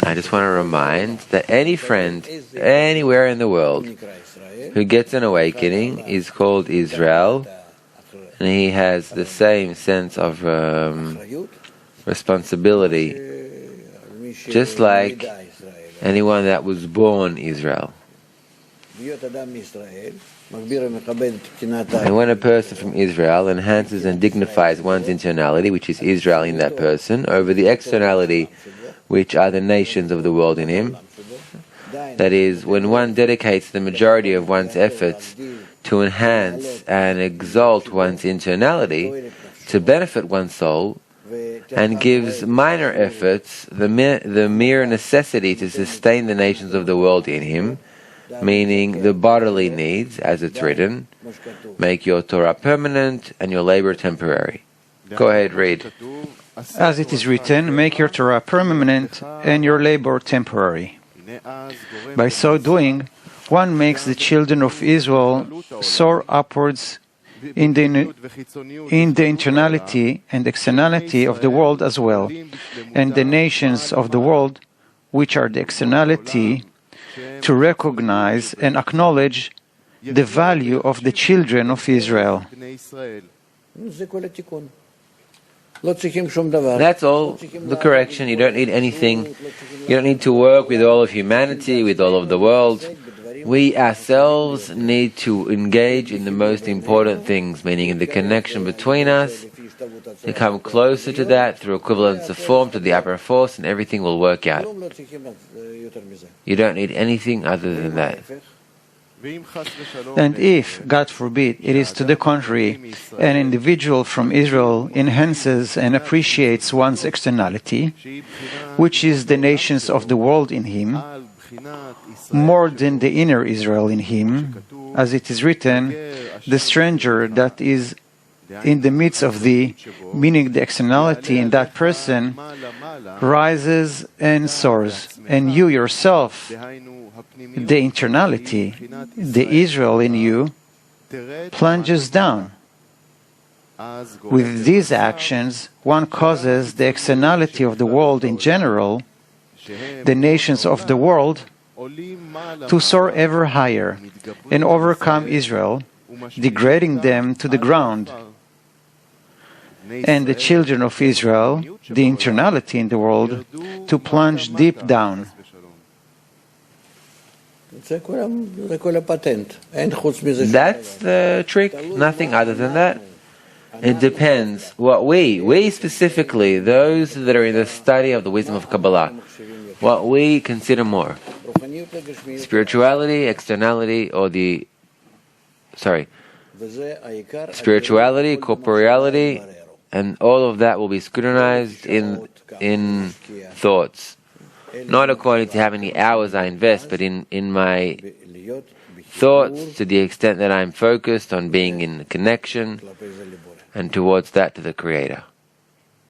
I just want to remind that any friend anywhere in the world who gets an awakening is called Israel, and he has the same sense of responsibility, just like anyone that was born Israel. And when a person from Israel enhances and dignifies one's internality, which is Israel in that person, over the externality, which are the nations of the world in him, that is, when one dedicates the majority of one's efforts to enhance and exalt one's internality, to benefit one's soul, and gives minor efforts the mere necessity to sustain the nations of the world in him, meaning the bodily needs, as it's written, make your Torah permanent and your labor temporary. Go ahead, read. As it is written, make your Torah permanent and your labor temporary. By so doing, one makes the children of Israel soar upwards in the internality and externality of the world as well, and the nations of the world, which are the externality, to recognize and acknowledge the value of the children of Israel. That's all the correction. You don't need anything. You don't need to work with all of humanity, with all of the world. We ourselves need to engage in the most important things, meaning in the connection between us, to come closer to that through equivalence of form to the upper force, and everything will work out. You don't need anything other than that. And if, God forbid, it is to the contrary, an individual from Israel enhances and appreciates one's externality, which is the nations of the world in him, more than the inner Israel in him, as it is written, the stranger that is in the midst of thee, meaning the externality in that person, rises and soars, and you yourself, the internality, the Israel in you, plunges down. With these actions, one causes the externality of the world in general, the nations of the world, to soar ever higher and overcome Israel, degrading them to the ground, and the children of Israel, the internality in the world, to plunge deep down. That's the trick, nothing other than that. It depends what we specifically, those that are in the study of the wisdom of Kabbalah, what we consider more. Spirituality, externality, or spirituality, corporeality, and all of that will be scrutinized in thoughts. Not according to how many hours I invest, but in my thoughts, to the extent that I'm focused on being in connection and towards that to the Creator.